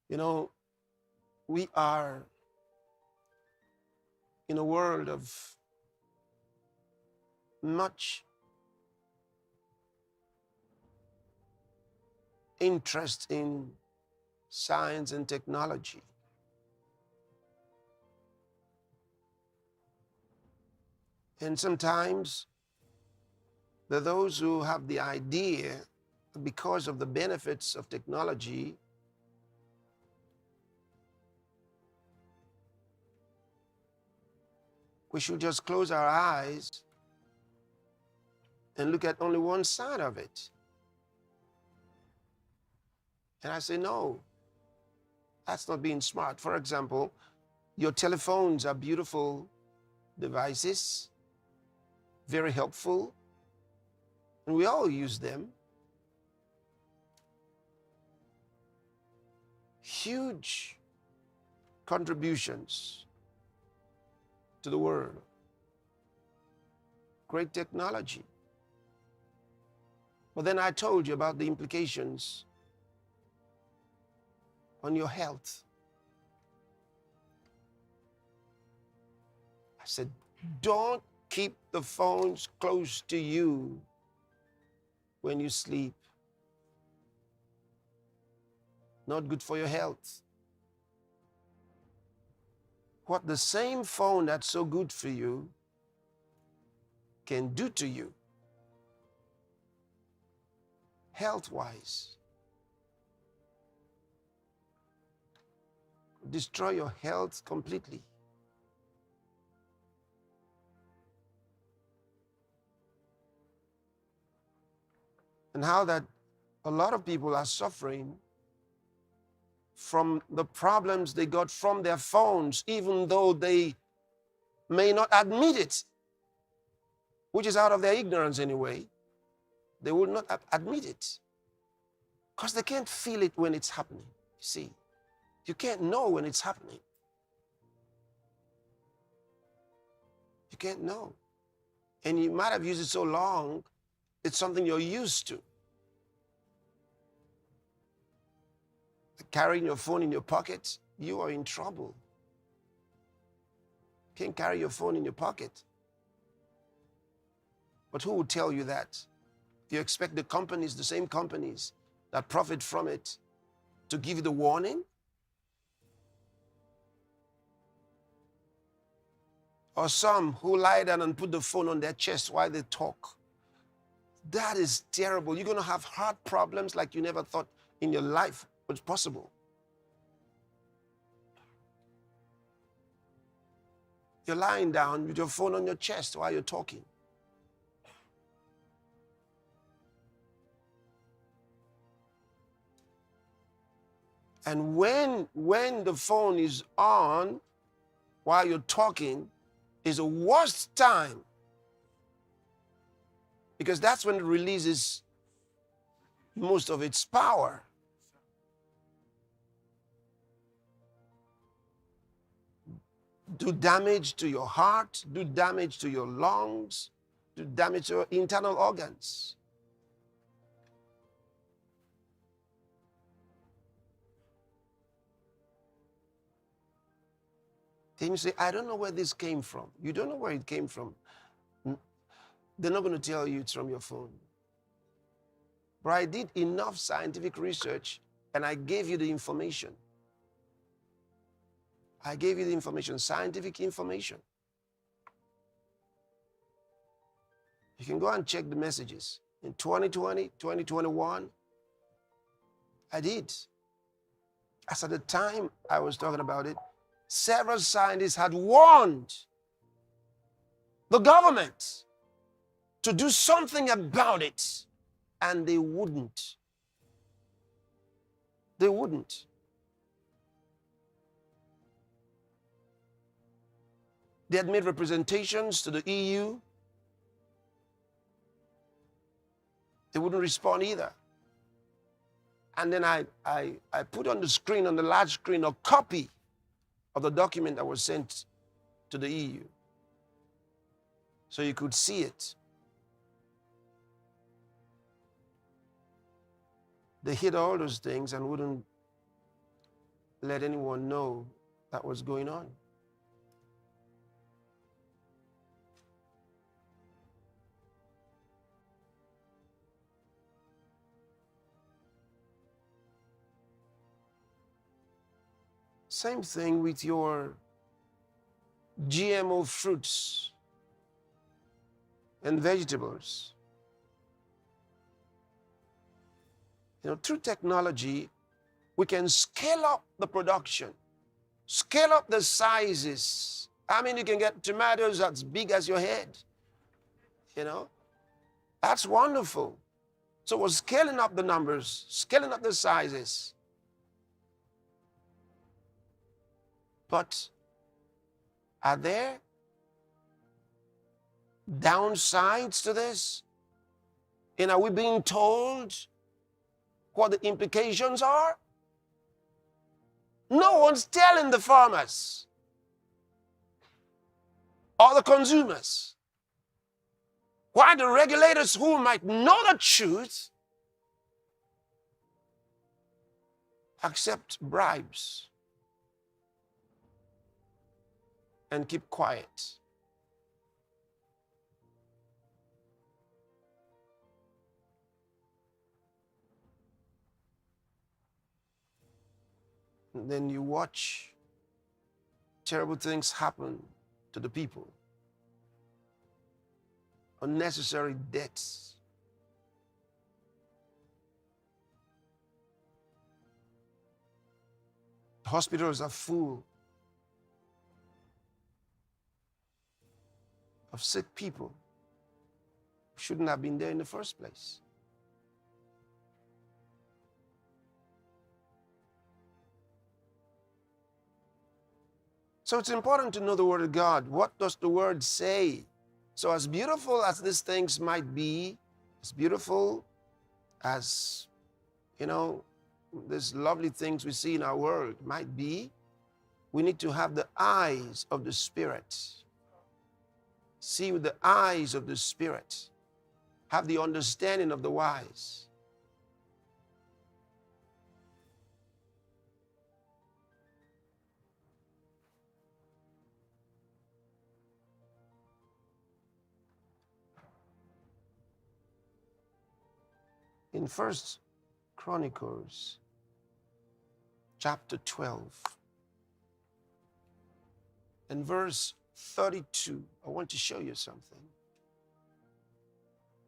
You know, we are in a world of much interest in science and technology. And sometimes there are those who have the idea, because of the benefits of technology, we should just close our eyes and look at only one side of it. And I say, no, that's not being smart. For example, your telephones are beautiful devices, very helpful, and we all use them. Huge contributions to the world. Great technology. But then I told you about the implications on your health. I said, don't keep the phones close to you when you sleep. Not good for your health. What the same phone that's so good for you can do to you, health-wise. Destroy your health completely. And how that a lot of people are suffering from the problems they got from their phones, even though they may not admit it, which is out of their ignorance anyway. They will not admit it because they can't feel it when it's happening. You see, you can't know when it's happening. You can't know. And you might have used it so long, it's something you're used to. Carrying your phone in your pocket, you are in trouble. You can't carry your phone in your pocket. But who will tell you that? You expect the companies, the same companies that profit from it, to give you the warning? Or some who lie down and put the phone on their chest while they talk. That is terrible. You're going to have heart problems like you never thought in your life was possible. You're lying down with your phone on your chest while you're talking. And when the phone is on while you're talking is the worst time, because that's when it releases most of its power. Do damage to your heart, do damage to your lungs, do damage to your internal organs. Then you say, I don't know where this came from. You don't know where it came from. They're not going to tell you it's from your phone. But I did enough scientific research and I gave you the information. I gave you the information, scientific information. You can go and check the messages. In 2020, 2021, I did. As at the time I was talking about it, several scientists had warned the government to do something about it, and they wouldn't. They wouldn't. They had made representations to the EU. They wouldn't respond either. And then I put on the screen, on the large screen, a copy of the document that was sent to the EU, so you could see it. They hid all those things and wouldn't let anyone know that was going on. Same thing with your GMO fruits and vegetables. You know, through technology, we can scale up the production, scale up the sizes. I mean, you can get tomatoes as big as your head. You know, that's wonderful. So we're scaling up the numbers, scaling up the sizes. But are there downsides to this? And are we being told what the implications are? No one's telling the farmers or the consumers. Why the regulators who might know the truth accept bribes and keep quiet? And then you watch terrible things happen to the people. Unnecessary deaths. Hospitals are full of sick people who shouldn't have been there in the first place. So it's important to know the Word of God. What does the Word say? So as beautiful as these things might be, as beautiful as, you know, these lovely things we see in our world might be, we need to have the eyes of the Spirit. See with the eyes of the Spirit. Have the understanding of the wise. In 1 Chronicles chapter 12 and verse 32, I want to show you something.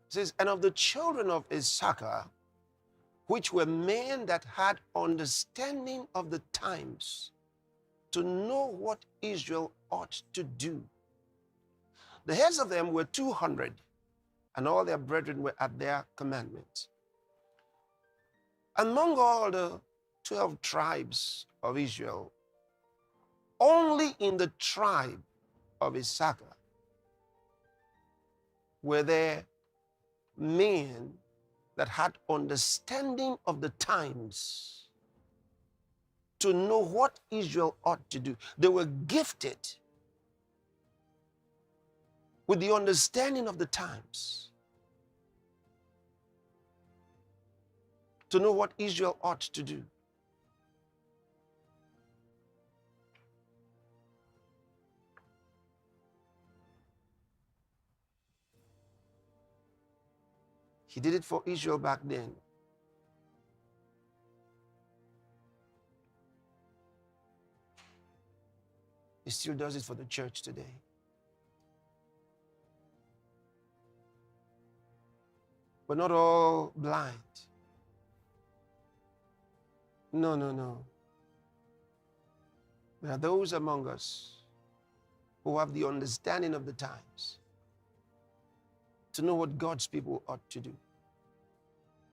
It says, and of the children of Issachar, which were men that had understanding of the times, to know what Israel ought to do. The heads of them were 200, and all their brethren were at their commandment. Among all the 12 tribes of Israel, only in the tribe of Issachar were there men that had understanding of the times to know what Israel ought to do. They were gifted with the understanding of the times to know what Israel ought to do. He did it for Israel back then. He still does it for the church today. But not all blind. No, no, no. There are those among us who have the understanding of the times to know what God's people ought to do.